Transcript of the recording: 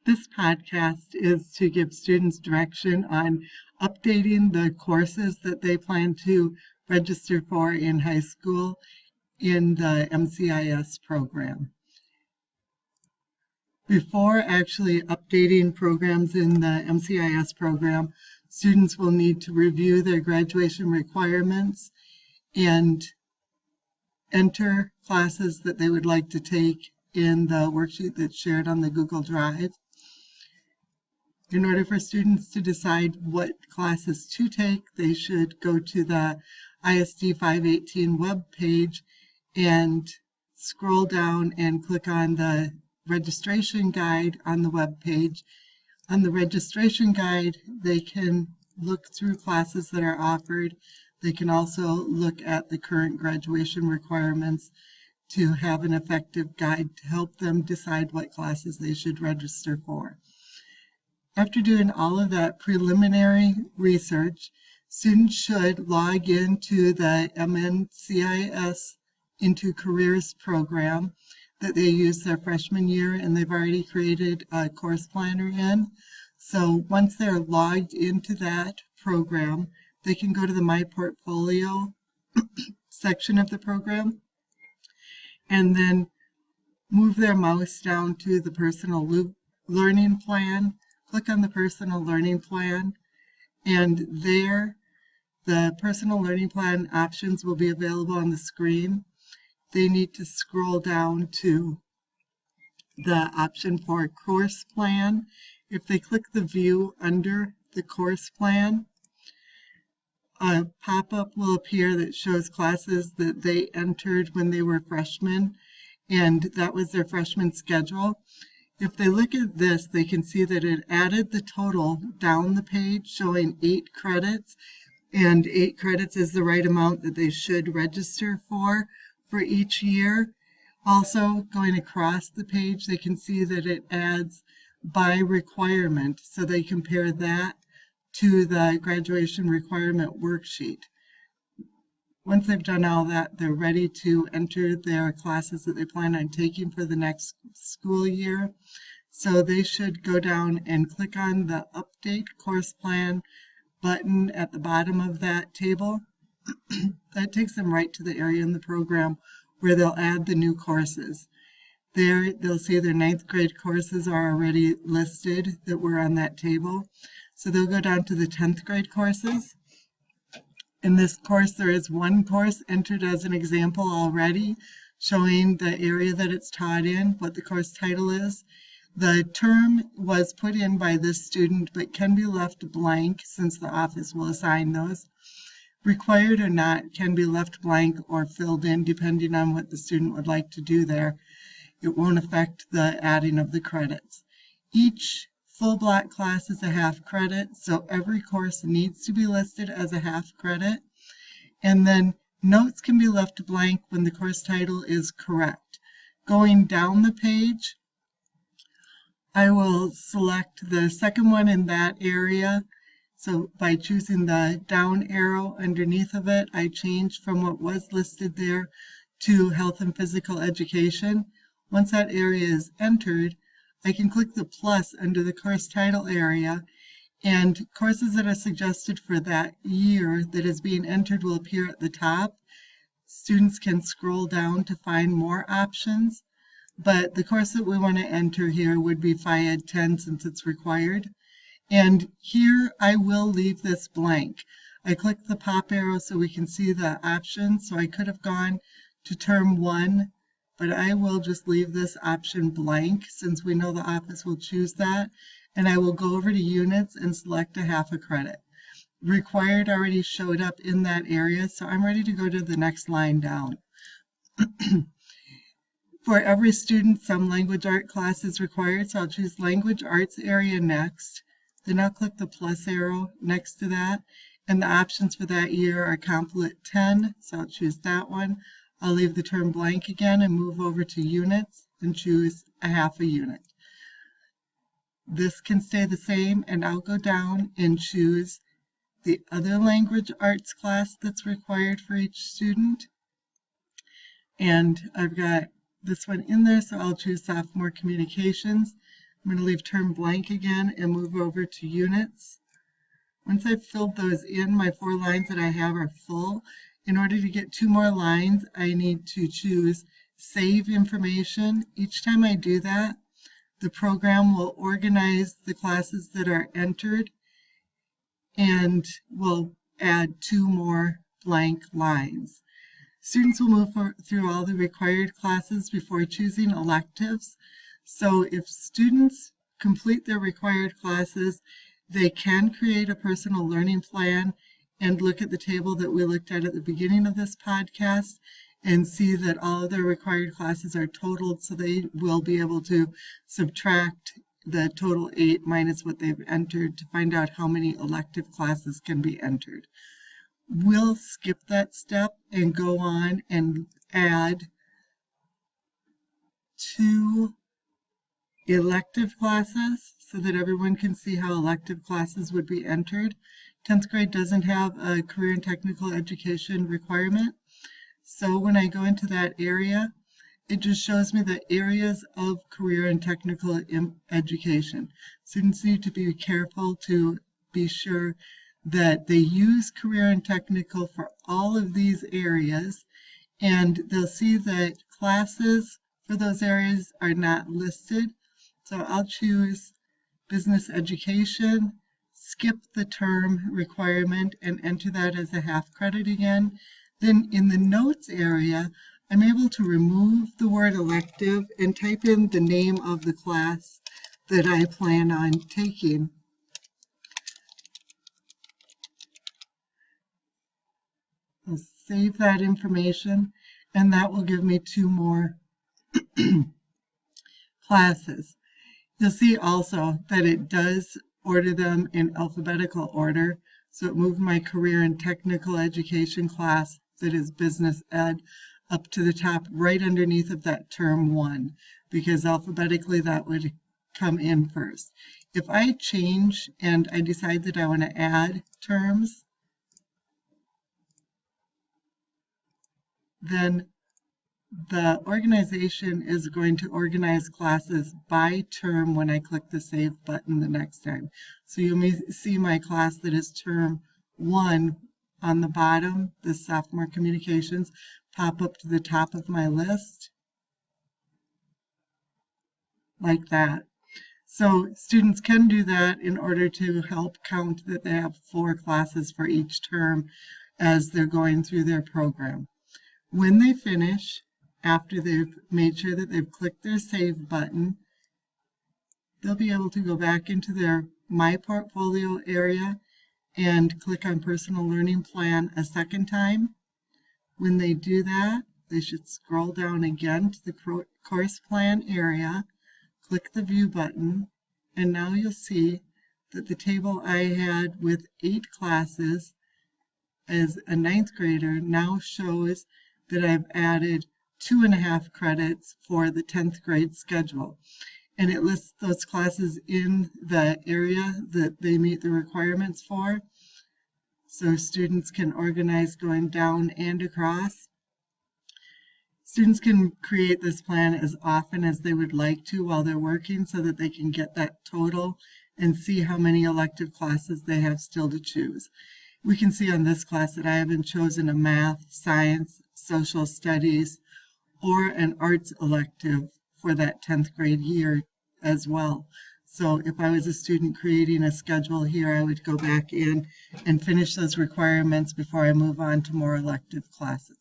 This podcast is to give students direction on updating the courses that they plan to register for in high school in the MCIS program. Before actually updating programs in the MCIS program, students will need to review their graduation requirements and enter classes that they would like to take in the worksheet that's shared on the Google Drive. In order for students to decide what classes to take, they should go to the ISD 518 web page and scroll down and click on the registration guide on the web page. On the registration guide, they can look through classes that are offered. They can also look at the current graduation requirements to have an effective guide to help them decide what classes they should register for. After doing all of that preliminary research, students should log into the MCIS Into Careers program that they use their freshman year, and they've already created a course planner in. So once they're logged into that program, they can go to the My Portfolio section of the program and then move their mouse down to the Personal Learning Plan. Click on the Personal Learning Plan, and there the Personal Learning Plan options will be available on the screen. They need to scroll down to the option for Course Plan. If they click the view under the Course Plan, a pop-up will appear that shows classes that they entered when they were freshmen, and that was their freshman schedule. If they look at this, they can see that it added the total down the page showing 8 credits, and 8 credits is the right amount that they should register for each year. Also, going across the page, they can see that it adds by requirement, so they compare that to the graduation requirement worksheet. Once they've done all that, they're ready to enter their classes that they plan on taking for the next school year. So they should go down and click on the Update Course Plan button at the bottom of that table. That takes them right to the area in the program where they'll add the new courses. There, they'll see their 9th grade courses are already listed that were on that table. So they'll go down to the 10th grade courses. In this course, there is one course entered as an example already, showing the area that it's taught in, what the course title is. The term was put in by this student, but can be left blank since the office will assign those. Required or not can be left blank or filled in depending on what the student would like to do there. It won't affect the adding of the credits. Each full block class is a half credit, so every course needs to be listed as a half credit. And then notes can be left blank when the course title is correct. Going down the page, I will select the second one in that area. So by choosing the down arrow underneath of it, I changed from what was listed there to Health and Physical Education. Once that area is entered, I can click the plus under the course title area, and courses that are suggested for that year that is being entered will appear at the top. Students can scroll down to find more options, but the course that we want to enter here would be Phy-Ed 10 since it's required. And here I will leave this blank. I click the pop arrow so we can see the options. So I could have gone to term 1, but I will just leave this option blank since we know the office will choose that. And I will go over to units and select a half a credit. Required already showed up in that area, so I'm ready to go to the next line down. For every student, some language art class is required, so I'll choose language arts area next. Then I'll click the plus arrow next to that, and the options for that year are Comp Lit 10, so I'll choose that one. I'll leave the term blank again and move over to units and choose a half a unit. This can stay the same, and I'll go down and choose the other language arts class that's required for each student. And I've got this one in there, so I'll choose sophomore communications. I'm going to leave term blank again and move over to units. Once I've filled those in, my 4 lines that I have are full. In order to get 2 more lines, I need to choose Save Information. Each time I do that, the program will organize the classes that are entered and will add 2 more blank lines. Students will move through all the required classes before choosing electives. So if students complete their required classes, they can create a personal learning plan and look at the table that we looked at the beginning of this podcast and see that all of their required classes are totaled, so they will be able to subtract the total 8 minus what they've entered to find out how many elective classes can be entered. We'll skip that step and go on and add 2 elective classes so that everyone can see how elective classes would be entered. 10th grade doesn't have a career and technical education requirement. So when I go into that area, it just shows me the areas of career and technical education. Students need to be careful to be sure that they use career and technical for all of these areas, and they'll see that classes for those areas are not listed. So I'll choose business education, skip the term requirement, and enter that as a half credit again. Then in the notes area, I'm able to remove the word elective and type in the name of the class that I plan on taking. I'll save that information, and that will give me 2 more classes. You'll see also that it does order them in alphabetical order. So it moved my career and technical education class that is business ed up to the top right underneath of that term 1, because alphabetically that would come in first. If I change and I decide that I want to add terms, then the organization is going to organize classes by term when I click the Save button the next time. So you may see my class that is term 1 on the bottom, the sophomore communications, pop up to the top of my list like that. So students can do that in order to help count that they have 4 classes for each term as they're going through their program. When they finish, after they've made sure that they've clicked their Save button, they'll be able to go back into their My Portfolio area and click on Personal Learning Plan a second time. When they do that, they should scroll down again to the Course Plan area, click the View button, and now you'll see that the table I had with 8 classes as a 9th grader now shows that I've added 2.5 credits for the 10th grade schedule. And it lists those classes in the area that they meet the requirements for. So students can organize going down and across. Students can create this plan as often as they would like to while they're working so that they can get that total and see how many elective classes they have still to choose. We can see on this class that I haven't chosen a math, science, social studies, or an arts elective for that 10th grade year as well. So if I was a student creating a schedule here, I would go back in and finish those requirements before I move on to more elective classes.